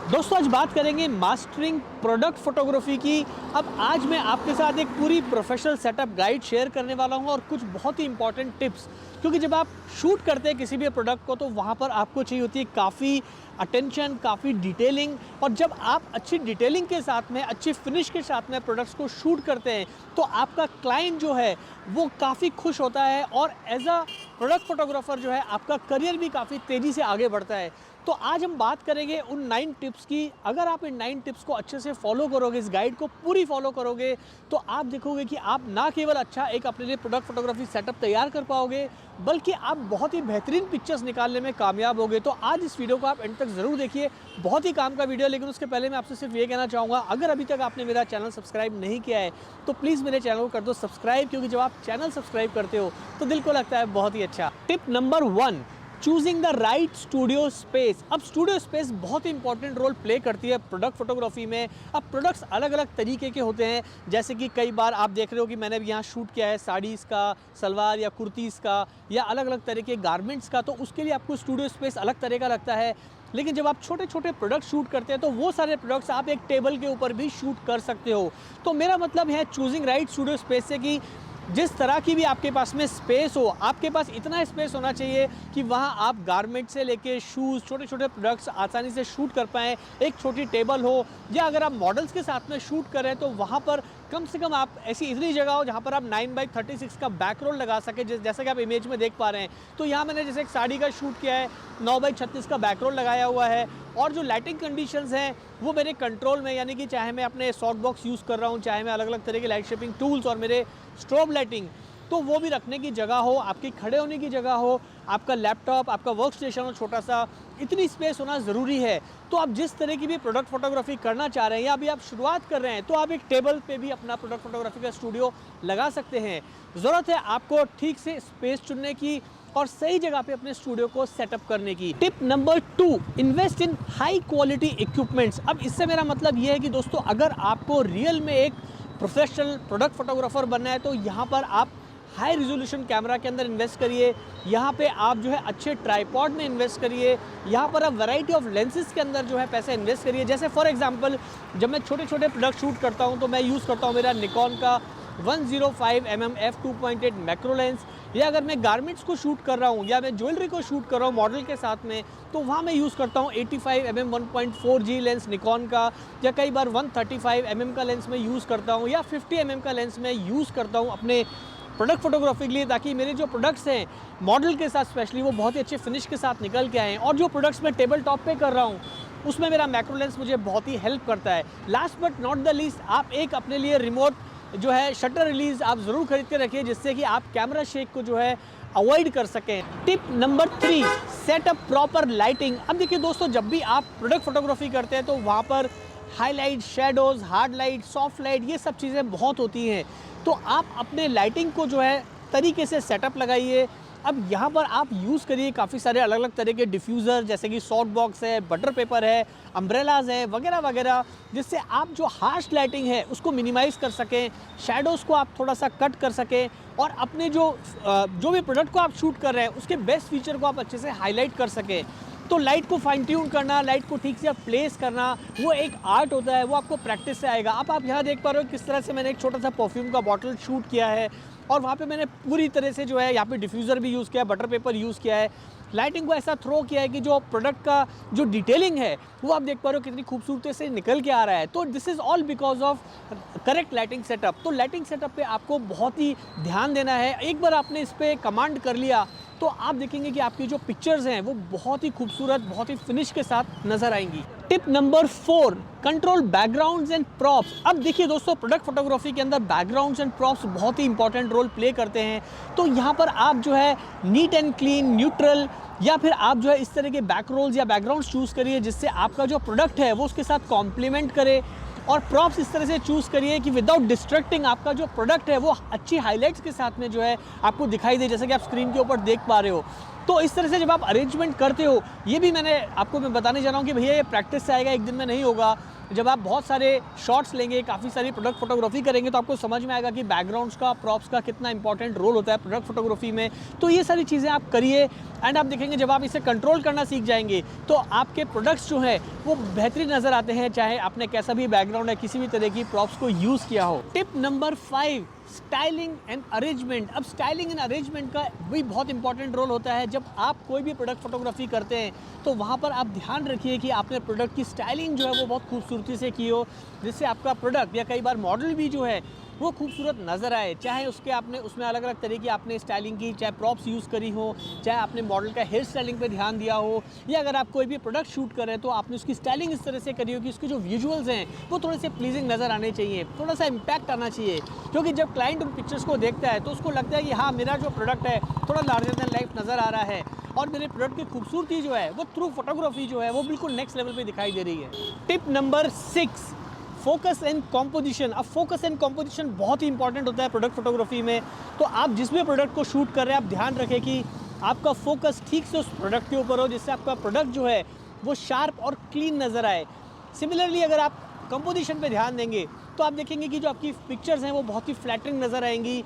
दोस्तों आज बात करेंगे मास्टरिंग प्रोडक्ट फोटोग्राफी की। अब आज मैं आपके साथ एक पूरी प्रोफेशनल सेटअप गाइड शेयर करने वाला हूं और कुछ बहुत ही इंपॉर्टेंट टिप्स, क्योंकि जब आप शूट करते हैं किसी भी प्रोडक्ट को तो वहां पर आपको चाहिए होती है काफ़ी अटेंशन, काफ़ी डिटेलिंग। और जब आप अच्छी डिटेलिंग के साथ में, अच्छी फिनिश के साथ में प्रोडक्ट्स को शूट करते हैं तो आपका क्लाइंट जो है वो काफ़ी खुश होता है और एज अ प्रोडक्ट फोटोग्राफर जो है आपका करियर भी काफ़ी तेज़ी से आगे बढ़ता है। तो आज हम बात करेंगे उन 9 टिप्स की। अगर आप इन 9 टिप्स को अच्छे से फॉलो करोगे, इस गाइड को पूरी फॉलो करोगे, तो आप देखोगे कि आप ना केवल अच्छा एक अपने लिए प्रोडक्ट फोटोग्राफी सेटअप तैयार कर पाओगे, बल्कि आप बहुत ही बेहतरीन पिक्चर्स निकालने में कामयाब होगे। तो आज इस वीडियो को आप एंड तक ज़रूर देखिए, बहुत ही काम का वीडियो। लेकिन उसके पहले मैं आपसे सिर्फ ये कहना चाहूँगा, अगर अभी तक आपने मेरा चैनल सब्सक्राइब नहीं किया है तो प्लीज़ मेरे चैनल को कर दो सब्सक्राइब, क्योंकि जब आप चैनल सब्सक्राइब करते हो तो दिल को लगता है बहुत ही अच्छा। Tip number 1, choosing the right studio space. अब स्टूडियो स्पेस बहुत ही इंपॉर्टेंट रोल प्ले करती है प्रोडक्ट फोटोग्राफी में। अब प्रोडक्ट्स अलग अलग तरीके के होते हैं, जैसे कि कई बार आप देख रहे हो कि मैंने यहाँ शूट किया है साड़ीज़ का, सलवार या कुर्तीज़ का, या अलग अलग तरह के गारमेंट्स का, तो उसके लिए आपको स्टूडियो स्पेस अलग तरह का लगता है। लेकिन जब आप छोटे छोटे प्रोडक्ट शूट करते हैं तो वो सारे प्रोडक्ट्स आप एक टेबल के ऊपर भी शूट कर सकते हो। तो मेरा मतलब है चूजिंग राइट स्टूडियो स्पेस से कि जिस तरह की भी आपके पास में स्पेस हो, आपके पास इतना स्पेस होना चाहिए कि वहाँ आप गारमेंट से लेके शूज़, छोटे छोटे प्रोडक्ट्स आसानी से शूट कर पाएँ। एक छोटी टेबल हो, या अगर आप मॉडल्स के साथ में शूट कर रहे हैं तो वहाँ पर कम से कम आप ऐसी इतनी जगह हो जहाँ पर आप 9x36 का बैक रोल लगा सके, जैसा कि आप इमेज में देख पा रहे हैं। तो यहाँ मैंने जैसे एक साड़ी का शूट किया है, 9x36 का बैक रोल लगाया हुआ है। और जो लाइटिंग कंडीशंस हैं वो मेरे कंट्रोल में, यानी कि चाहे मैं अपने सॉफ्ट बॉक्स यूज़ कर रहा हूँ, चाहे मैं अलग अलग तरह के लाइट शेपिंग टूल्स और मेरे स्ट्रोब लाइटिंग, तो वो भी रखने की जगह हो, आपकी खड़े होने की जगह हो, आपका लैपटॉप, आपका वर्क स्टेशन हो छोटा सा, इतनी स्पेस होना ज़रूरी है। तो आप जिस तरह की भी प्रोडक्ट फोटोग्राफी करना चाह रहे हैं या अभी आप शुरुआत कर रहे हैं तो आप एक टेबल पे भी अपना प्रोडक्ट फोटोग्राफी का स्टूडियो लगा सकते हैं। ज़रूरत है आपको ठीक से स्पेस चुनने की और सही जगह पे अपने स्टूडियो को सेटअप करने की। Tip number 2, invest in high quality equipments. अब इससे मेरा मतलब ये है कि दोस्तों, अगर आपको रियल में एक प्रोफेशनल प्रोडक्ट फोटोग्राफर बनना है तो यहाँ पर आप हाई रिजोल्यूशन कैमरा के अंदर इन्वेस्ट करिए। यहाँ पे आप जो है अच्छे ट्राईपॉड में इन्वेस्ट करिए। यहाँ पर आप वैरायटी ऑफ लेंसेज के अंदर जो है पैसे इन्वेस्ट करिए। जैसे फॉर एग्जांपल, जब मैं छोटे छोटे प्रोडक्ट शूट करता हूँ तो मैं यूज़ करता हूँ मेरा निकॉन का 105mm f2.8 मैक्रो लेंस। या अगर मैं गारमेंट्स को शूट कर रहा हूँ या मैं ज्वेलरी को शूट कर रहा हूँ मॉडल के साथ में, तो वहाँ मैं यूज़ करता हूँ 85mm 1.4G लेंस निकॉन का, या कई बार 135mm का लेंस मैं यूज़ करता हूँ, या 50mm का लेंस मैं यूज़ करता हूँ अपने प्रोडक्ट फोटोग्राफी के लिए, ताकि मेरे जो प्रोडक्ट्स हैं मॉडल के साथ स्पेशली वो बहुत ही अच्छे फिनिश के साथ निकल के आएँ। और जो प्रोडक्ट्स मैं टेबल टॉप पे कर रहा हूँ उसमें मेरा मैक्रो लेंस मुझे बहुत ही हेल्प करता है। Last but not the least, आप एक अपने लिए रिमोट जो है शटर रिलीज आप ज़रूर खरीद के रखिए, जिससे कि आप कैमरा शेक को जो है अवॉइड कर सकें। Tip number 3, set up proper lighting. अब देखिए दोस्तों, जब भी आप प्रोडक्ट फोटोग्राफी करते हैं तो वहाँ पर highlight, shadows, hard light, soft light, ये सब चीज़ें बहुत होती हैं। तो आप अपने लाइटिंग को जो है तरीके से सेटअप लगाइए। अब यहाँ पर आप यूज़ करिए काफ़ी सारे अलग अलग तरह के डिफ्यूज़र, जैसे कि सॉफ्ट बॉक्स है, बटर पेपर है, अम्ब्रेलाज है, वगैरह वगैरह, जिससे आप जो हार्श लाइटिंग है उसको मिनिमाइज़ कर सकें, शैडोज़ को आप थोड़ा सा कट कर सकें, और अपने जो भी प्रोडक्ट को आप शूट कर रहे हैं उसके बेस्ट फीचर को आप अच्छे से हाईलाइट कर सकें। तो लाइट को फाइन ट्यून करना, लाइट को ठीक से आप प्लेस करना, वो एक आर्ट होता है, वो आपको प्रैक्टिस से आएगा। आप यहाँ देख पा रहे हो किस तरह से मैंने एक छोटा सा परफ्यूम का बॉटल शूट किया है, और वहाँ पे मैंने पूरी तरह से जो है यहाँ पे डिफ्यूज़र भी यूज़ किया है, बटर पेपर यूज़ किया है, लाइटिंग को ऐसा थ्रो किया है कि जो प्रोडक्ट का जो डिटेलिंग है वो आप देख पा रहे हो कितनी खूबसूरती से निकल के आ रहा है। तो this is all because of correct lighting setup. तो लाइटिंग सेटअप पे आपको बहुत ही ध्यान देना है। एक बार आपने इस पर कमांड कर लिया तो आप देखेंगे कि आपकी जो पिक्चर्स हैं वो बहुत ही खूबसूरत, बहुत ही फिनिश के साथ नजर आएंगी। Tip number 4, control backgrounds and props. अब देखिए दोस्तों, प्रोडक्ट फोटोग्राफी के अंदर बैकग्राउंड्स एंड प्रॉप्स बहुत ही इंपॉर्टेंट रोल प्ले करते हैं। तो यहाँ पर आप जो है नीट एंड क्लीन, न्यूट्रल, या फिर आप जो है इस तरह के बैक रोल्स या बैकग्राउंड्स चूज़ करिए जिससे आपका जो प्रोडक्ट है वो उसके साथ कॉम्प्लीमेंट करे। और प्रॉप्स इस तरह से चूज़ करिए कि विदाउट डिस्ट्रैक्टिंग आपका जो प्रोडक्ट है वो अच्छी हाईलाइट्स के साथ में जो है आपको दिखाई दे, जैसे कि आप स्क्रीन के ऊपर देख पा रहे हो। तो इस तरह से जब आप अरेंजमेंट करते हो, ये भी मैं बताने जा रहा हूँ कि भैया ये प्रैक्टिस से आएगा, एक दिन में नहीं होगा। जब आप बहुत सारे शॉट्स लेंगे, काफ़ी सारी प्रोडक्ट फोटोग्राफी करेंगे, तो आपको समझ में आएगा कि बैकग्राउंड्स का, प्रॉप्स का कितना इंपॉर्टेंट रोल होता है प्रोडक्ट फोटोग्राफी में। तो ये सारी चीज़ें आप करिए एंड आप देखेंगे जब आप इसे कंट्रोल करना सीख जाएंगे तो आपके प्रोडक्ट्स जो हैं वो बेहतरीन नज़र आते हैं, चाहे आपने कैसा भी बैकग्राउंड है, किसी भी तरह की प्रॉप्स को यूज़ किया हो। Tip number 5, styling and arrangement. अब स्टाइलिंग एंड अरेंजमेंट का भी बहुत इंपॉर्टेंट रोल होता है। जब आप कोई भी प्रोडक्ट फोटोग्राफी करते हैं तो वहाँ पर आप ध्यान रखिए कि आपने प्रोडक्ट की स्टाइलिंग जो है वो बहुत खूबसूरती से की हो, जिससे आपका प्रोडक्ट या कई बार मॉडल भी जो है वो खूबसूरत नज़र आए। चाहे उसके आपने उसमें अलग अलग तरह की आपने स्टाइलिंग की, चाहे प्रॉप्स यूज़ करी हो, चाहे आपने मॉडल का हेयर स्टाइलिंग पे ध्यान दिया हो, या अगर आप कोई भी प्रोडक्ट शूट कर रहे हैं तो आपने उसकी स्टाइलिंग इस तरह से करी हो कि उसके जो विजुअल्स हैं वो थोड़े से प्लीजिंग नज़र आने चाहिए, थोड़ा सा इम्पैक्ट आना चाहिए। क्योंकि जब क्लाइंट उन पिक्चर्स को देखता है तो उसको लगता है कि हाँ, मेरा जो प्रोडक्ट है थोड़ा लार्जर दैन लाइफ नज़र आ रहा है और मेरे प्रोडक्ट की खूबसूरती जो है वो थ्रू फोटोग्राफी जो है वो बिल्कुल नेक्स्ट लेवल पे दिखाई दे रही है। Tip number 6, focus and composition. अब फोकस एंड कॉम्पोजिशन बहुत ही इंपॉर्टेंट होता है प्रोडक्ट फोटोग्राफी में। तो आप जिस भी प्रोडक्ट को शूट कर रहे हैं आप ध्यान रखें कि आपका फोकस ठीक से उस प्रोडक्ट के ऊपर हो, जिससे आपका प्रोडक्ट जो है वो शार्प और क्लीन नज़र आए। सिमिलरली अगर आप कंपोजिशन पे ध्यान देंगे तो आप देखेंगे कि जो आपकी पिक्चर्स हैं वो बहुत ही फ्लैटरिंग नज़र आएंगी,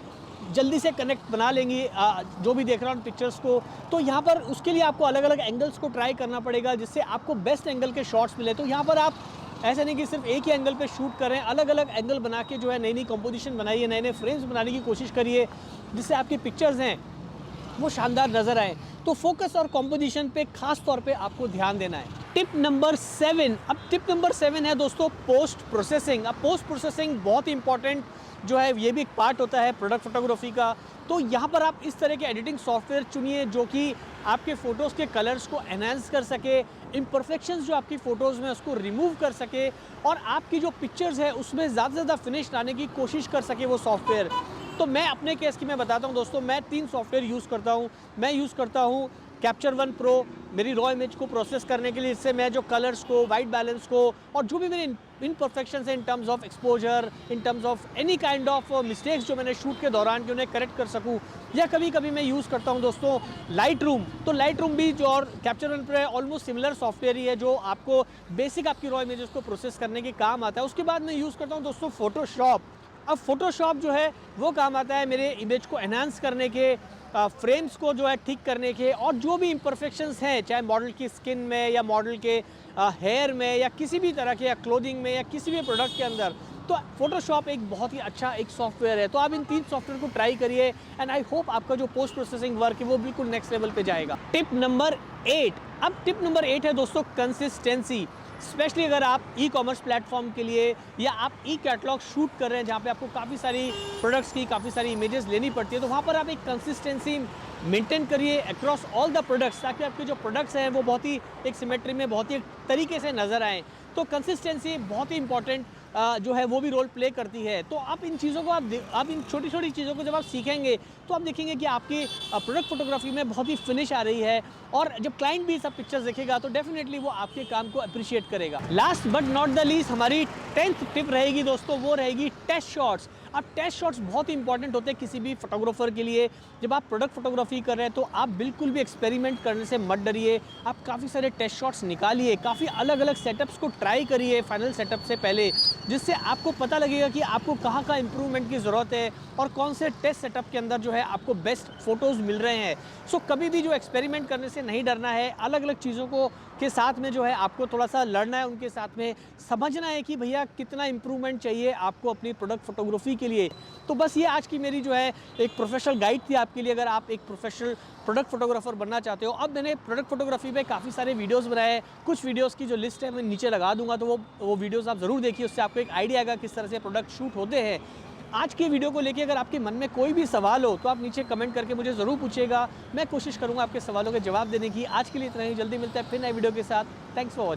जल्दी से कनेक्ट बना लेंगी जो भी देख रहा हूँ पिक्चर्स को। तो यहाँ पर उसके लिए आपको अलग अलग एंगल्स को ट्राई करना पड़ेगा जिससे आपको बेस्ट एंगल के शॉट्स मिले। तो यहाँ पर आप ऐसा नहीं कि सिर्फ एक ही एंगल पे शूट करें, अलग अलग एंगल बना के जो है नई नई कंपोजिशन बनाइए, नए नए फ्रेम्स बनाने की कोशिश करिए जिससे आपकी पिक्चर्स हैं वो शानदार नज़र आए। तो फोकस और कंपोजिशन पे खास तौर पे आपको ध्यान देना है। टिप नंबर 7, अब टिप नंबर 7 है दोस्तों पोस्ट प्रोसेसिंग। अब पोस्ट प्रोसेसिंग बहुत ही इंपॉर्टेंट जो है, ये भी एक पार्ट होता है प्रोडक्ट फोटोग्राफी का। तो यहाँ पर आप इस तरह के एडिटिंग सॉफ्टवेयर चुनिए जो कि आपके फ़ोटोज़ के कलर्स को एनहांस कर सके, इम्परफेक्शंस जो आपकी फ़ोटोज़ में उसको रिमूव कर सके और आपकी जो पिक्चर्स है उसमें ज़्यादा से ज़्यादा फिनिश लाने की कोशिश कर सके वो सॉफ्टवेयर। तो मैं अपने केस की मैं बताता हूँ दोस्तों, मैं 3 सॉफ्टवेयर यूज़ करता हूँ। मैं यूज़ करता हूँ कैप्चर वन प्रो मेरी रॉ इमेज को प्रोसेस करने के लिए, इससे मैं जो कलर्स को, वाइट बैलेंस को और जो भी मेरे इनपरफेक्शंस हैं in terms of exposure, in terms of any kind of mistakes जो मैंने शूट के दौरान की, उन्हें करेक्ट कर सकूं। या कभी कभी मैं यूज़ करता हूं दोस्तों लाइट रूम। तो लाइट रूम भी जो और Capture One Pro almost similar software ही है जो आपको बेसिक आपकी रॉ इमेजेस को प्रोसेस करने के काम आता है। उसके बाद मैं यूज़ करता हूँ दोस्तों फोटोशॉप। अब फोटोशॉप जो है वो काम आता है मेरे इमेज को एनहांस करने के, फ्रेम्स को जो है ठीक करने के, और जो भी इम्परफेक्शंस हैं चाहे मॉडल की स्किन में या मॉडल के हेयर में या किसी भी तरह के, या क्लोथिंग में या किसी भी प्रोडक्ट के अंदर। तो फोटोशॉप एक बहुत ही अच्छा एक सॉफ्टवेयर है। तो आप इन 3 सॉफ्टवेयर को ट्राई करिए एंड आई होप आपका जो पोस्ट प्रोसेसिंग वर्क है वो बिल्कुल नेक्स्ट लेवल पे जाएगा। टिप नंबर 8, अब टिप नंबर 8 है दोस्तों कंसिस्टेंसी। स्पेशली अगर आप ई कॉमर्स प्लेटफॉर्म के लिए या आप ई कैटलॉग शूट कर रहे हैं जहाँ पे आपको काफ़ी सारी प्रोडक्ट्स की काफ़ी सारी इमेजेस लेनी पड़ती है, तो वहाँ पर आप एक कंसिस्टेंसी मेंटेन करिए अक्रॉस ऑल द प्रोडक्ट्स, ताकि आपके जो प्रोडक्ट्स हैं वो बहुत ही एक सिमेट्री में बहुत ही एक तरीके से नज़र आएँ। तो कंसिस्टेंसी बहुत ही इंपॉर्टेंट जो है वो भी रोल प्ले करती है। तो आप इन चीज़ों को आप इन छोटी छोटी चीज़ों को जब आप सीखेंगे तो आप देखेंगे कि आपकी प्रोडक्ट फोटोग्राफी में बहुत ही फिनिश आ रही है, और जब क्लाइंट भी सब पिक्चर्स देखेगा तो डेफिनेटली वो आपके काम को अप्रिशिएट करेगा। Last but not the least हमारी 10th टिप रहेगी दोस्तों, वो रहेगी टेस्ट शॉट्स। अब टेस्ट शॉट्स बहुत ही इंपॉर्टेंट होते हैं किसी भी फोटोग्राफर के लिए। जब आप प्रोडक्ट फोटोग्राफी कर रहे हैं तो आप बिल्कुल भी एक्सपेरिमेंट करने से मत डरिए। आप काफ़ी सारे टेस्ट शॉट्स निकालिए, काफ़ी अलग अलग सेटअप्स को ट्राई करिए फाइनल सेटअप से पहले, जिससे आपको पता लगेगा कि आपको कहाँ का इंप्रूवमेंट की ज़रूरत है और कौन से टेस्ट सेटअप के अंदर जो है आपको बेस्ट फ़ोटोज़ मिल रहे हैं। सो कभी भी जो एक्सपेरिमेंट करने से नहीं डरना है, अलग अलग चीज़ों को के साथ में जो है आपको थोड़ा सा लड़ना है, उनके साथ में समझना है कि भैया कितना इंप्रूवमेंट चाहिए आपको अपनी प्रोडक्ट फोटोग्राफी के लिए। तो बस ये आज की मेरी जो है एक प्रोफेशनल गाइड थी आपके लिए, अगर आप एक प्रोफेशनल प्रोडक्ट फोटोग्राफर बनना चाहते हो। अब मैंने प्रोडक्ट फोटोग्राफी पे काफ़ी सारे वीडियोस बनाए हैं, कुछ वीडियोस की जो लिस्ट है मैं नीचे लगा दूंगा, तो वो वीडियोस आप ज़रूर देखिए, उससे आपको एक आइडिया आएगा किस तरह से प्रोडक्ट शूट होते हैं। आज के वीडियो को लेके अगर आपके मन में कोई भी सवाल हो तो आप नीचे कमेंट करके मुझे ज़रूर पूछिएगा, मैं कोशिश करूँगा आपके सवालों के जवाब देने की। आज के लिए इतना ही, जल्दी मिलता है फिर नए वीडियो के साथ। Thanks for watching.